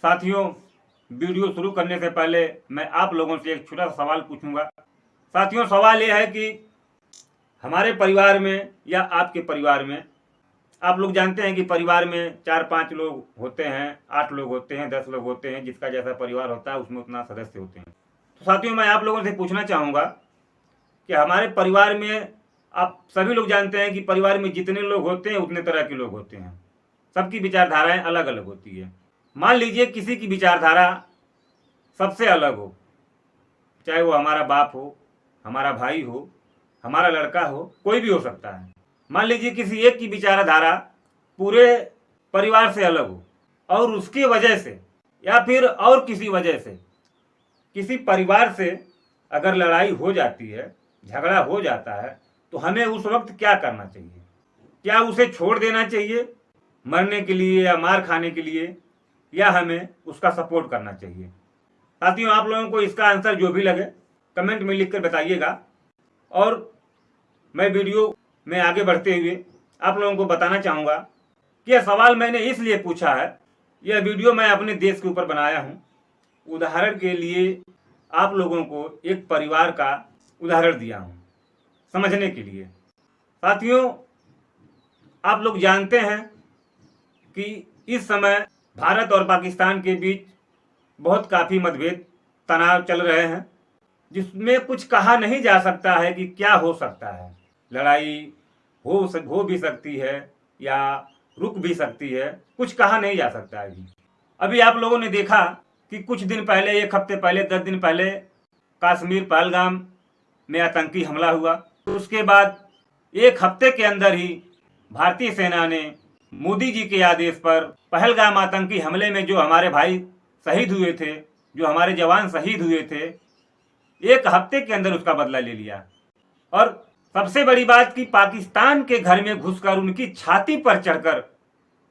साथियों, वीडियो शुरू करने से पहले मैं आप लोगों से एक छोटा सा सवाल पूछूंगा। साथियों, सवाल यह है कि हमारे परिवार में या आपके परिवार में, आप लोग जानते हैं कि परिवार में 4-5 लोग होते हैं, 8 लोग होते हैं, 10 लोग होते हैं, जिसका जैसा परिवार होता है उसमें उतना सदस्य होते हैं। तो साथियों, मैं आप लोगों से पूछना चाहूँगा कि हमारे परिवार में, आप सभी लोग जानते हैं कि परिवार में जितने लोग होते हैं उतने तरह के लोग होते हैं। सबकी विचारधाराएं अलग अलग होती है। मान लीजिए किसी की विचारधारा सबसे अलग हो, चाहे वो हमारा बाप हो, हमारा भाई हो, हमारा लड़का हो, कोई भी हो सकता है। मान लीजिए किसी एक की विचारधारा पूरे परिवार से अलग हो और उसकी वजह से या फिर और किसी वजह से किसी परिवार से अगर लड़ाई हो जाती है, झगड़ा हो जाता है, तो हमें उस वक्त क्या करना चाहिए? क्या उसे छोड़ देना चाहिए मरने के लिए या मार खाने के लिए, या हमें उसका सपोर्ट करना चाहिए? साथियों, आप लोगों को इसका आंसर जो भी लगे कमेंट में लिख कर बताइएगा। और मैं वीडियो में आगे बढ़ते हुए आप लोगों को बताना चाहूँगा कि यह सवाल मैंने इसलिए पूछा है, यह वीडियो मैं अपने देश के ऊपर बनाया हूँ। उदाहरण के लिए आप लोगों को एक परिवार का उदाहरण दिया हूँ समझने के लिए। साथियों, आप लोग जानते हैं कि इस समय भारत और पाकिस्तान के बीच बहुत काफ़ी मतभेद, तनाव चल रहे हैं, जिसमें कुछ कहा नहीं जा सकता है कि क्या हो सकता है। लड़ाई हो भी सकती है या रुक भी सकती है, कुछ कहा नहीं जा सकता है। अभी आप लोगों ने देखा कि कुछ दिन पहले, 1 हफ्ते पहले, 10 दिन पहले कश्मीर पहलगाम में आतंकी हमला हुआ। तो उसके बाद 1 हफ्ते के अंदर ही भारतीय सेना ने मोदी जी के आदेश पर पहलगाम आतंकी हमले में जो हमारे भाई शहीद हुए थे, जो हमारे जवान शहीद हुए थे, 1 हफ्ते के अंदर उसका बदला ले लिया। और सबसे बड़ी बात कि पाकिस्तान के घर में घुसकर उनकी छाती पर चढ़कर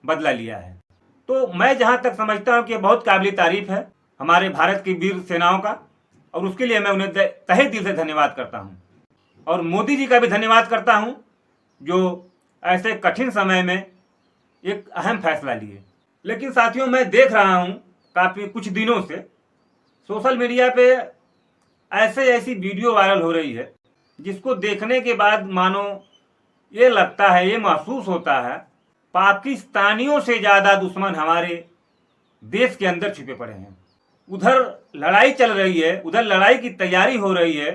बदला लिया है। तो मैं जहां तक समझता हूं कि बहुत काबिल तारीफ है हमारे भारत की वीर सेनाओं का, और उसके लिए मैं उन्हें तहे दिल से धन्यवाद करता हूं। और मोदी जी का भी धन्यवाद करता हूं जो ऐसे कठिन समय में एक अहम फैसला लिए। लेकिन साथियों, मैं देख रहा हूं काफ़ी कुछ दिनों से सोशल मीडिया पे ऐसी वीडियो वायरल हो रही है जिसको देखने के बाद मानो ये लगता है, ये महसूस होता है, पाकिस्तानियों से ज़्यादा दुश्मन हमारे देश के अंदर छिपे पड़े हैं। उधर लड़ाई चल रही है, उधर लड़ाई की तैयारी हो रही है,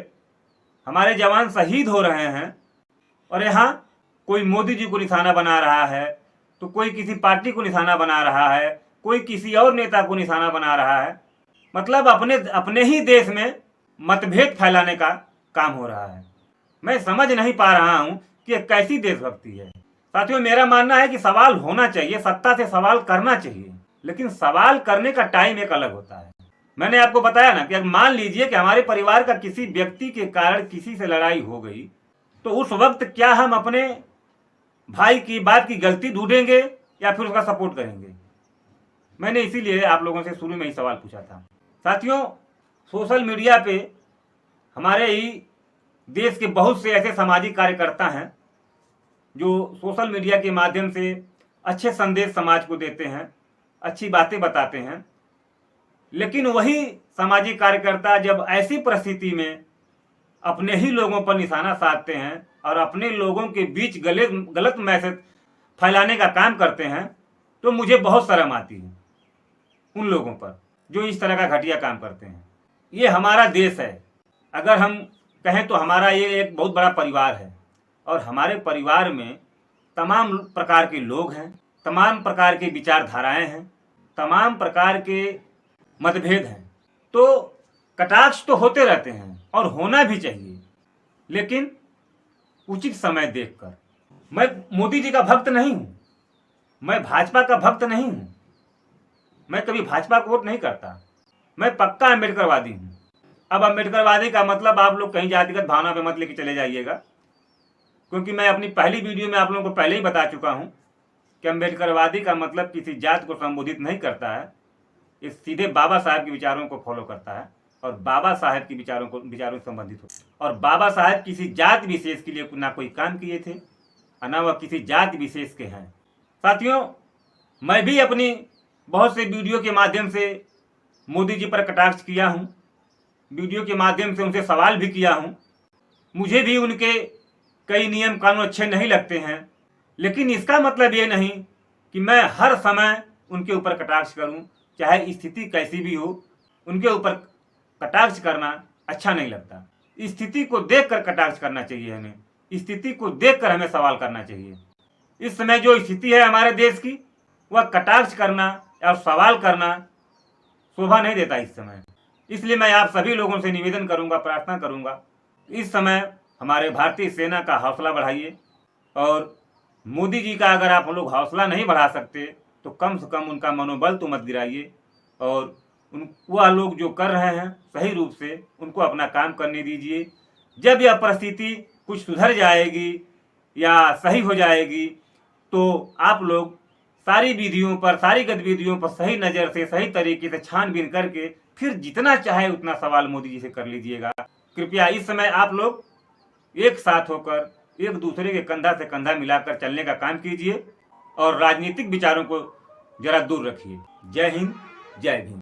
हमारे जवान शहीद हो रहे हैं, और यहाँ कोई मोदी जी को निशाना बना रहा है, तो कोई किसी पार्टी को निशाना बना रहा है, कोई किसी और नेता को निशाना बना रहा है। मतलब अपने ही देश में मतभेद फैलाने का काम हो रहा है। मैं समझ नहीं पा रहा हूं कि यह कैसी देशभक्ति है। साथियों, मेरा मानना है कि सवाल होना चाहिए, सत्ता से सवाल करना चाहिए, लेकिन सवाल करने का टाइम एक अलग होता है। मैंने आपको बताया ना कि अगर मान लीजिए कि हमारे परिवार का किसी व्यक्ति के कारण किसी से लड़ाई हो गई, तो उस वक्त क्या हम अपने भाई की बात की गलती ढूंढेंगे या फिर उसका सपोर्ट करेंगे? मैंने इसीलिए आप लोगों से शुरू में ही सवाल पूछा था। साथियों, सोशल मीडिया पे हमारे ही देश के बहुत से ऐसे सामाजिक कार्यकर्ता हैं जो सोशल मीडिया के माध्यम से अच्छे संदेश समाज को देते हैं, अच्छी बातें बताते हैं। लेकिन वही सामाजिक कार्यकर्ता जब ऐसी परिस्थिति में अपने ही लोगों पर निशाना साधते हैं और अपने लोगों के बीच गलत मैसेज फैलाने का काम करते हैं, तो मुझे बहुत शर्म आती है उन लोगों पर जो इस तरह का घटिया काम करते हैं। ये हमारा देश है, अगर हम कहें तो हमारा ये एक बहुत बड़ा परिवार है, और हमारे परिवार में तमाम प्रकार के लोग हैं, तमाम प्रकार के विचारधाराएं हैं, तमाम प्रकार के मतभेद हैं। तो कटाक्ष तो होते रहते हैं और होना भी चाहिए, लेकिन उचित समय देखकर। मैं मोदी जी का भक्त नहीं हूं, मैं भाजपा का भक्त नहीं हूं, मैं कभी भाजपा को वोट नहीं करता, मैं पक्का अम्बेडकरवादी हूं। अब अम्बेडकरवादी का मतलब आप लोग कहीं जातिगत भावना पे मत लेके चले जाइएगा, क्योंकि मैं अपनी पहली वीडियो में आप लोगों को पहले ही बता चुका हूं कि अम्बेडकरवादी का मतलब किसी जात को संबोधित नहीं करता है, ये सीधे बाबा साहब के विचारों को फॉलो करता है और बाबा साहब की विचारों से संबंधित हो। और बाबा साहब किसी जात विशेष के लिए ना कोई काम किए थे और ना वह किसी जात विशेष के हैं। साथियों, मैं भी अपनी बहुत से वीडियो के माध्यम से मोदी जी पर कटाक्ष किया हूँ, वीडियो के माध्यम से उनसे सवाल भी किया हूँ। मुझे भी उनके कई नियम कानून अच्छे नहीं लगते हैं, लेकिन इसका मतलब ये नहीं कि मैं हर समय उनके ऊपर कटाक्ष करूं, चाहे स्थिति कैसी भी हो। उनके ऊपर कटाक्ष करना अच्छा नहीं लगता। स्थिति को देखकर कटाक्ष करना चाहिए, हमें स्थिति को देखकर हमें सवाल करना चाहिए। इस समय जो स्थिति है हमारे देश की, वह कटाक्ष करना और सवाल करना शोभा नहीं देता इस समय। इसलिए मैं आप सभी लोगों से निवेदन करूंगा, प्रार्थना करूंगा, इस समय हमारे भारतीय सेना का हौसला बढ़ाइए। और मोदी जी का अगर आप लोग हौसला नहीं बढ़ा सकते तो कम से कम उनका मनोबल तो मत गिराइए, और वह लोग जो कर रहे हैं सही रूप से उनको अपना काम करने दीजिए। जब यह परिस्थिति कुछ सुधर जाएगी या सही हो जाएगी तो आप लोग सारी विधियों पर, सारी गतिविधियों पर सही नज़र से, सही तरीके से छानबीन करके फिर जितना चाहे उतना सवाल मोदी जी से कर लीजिएगा। कृपया इस समय आप लोग एक साथ होकर एक दूसरे के कंधा से कंधा मिलाकर चलने का काम कीजिए और राजनीतिक विचारों को जरा दूर रखिए। जय हिंद, जय भीम।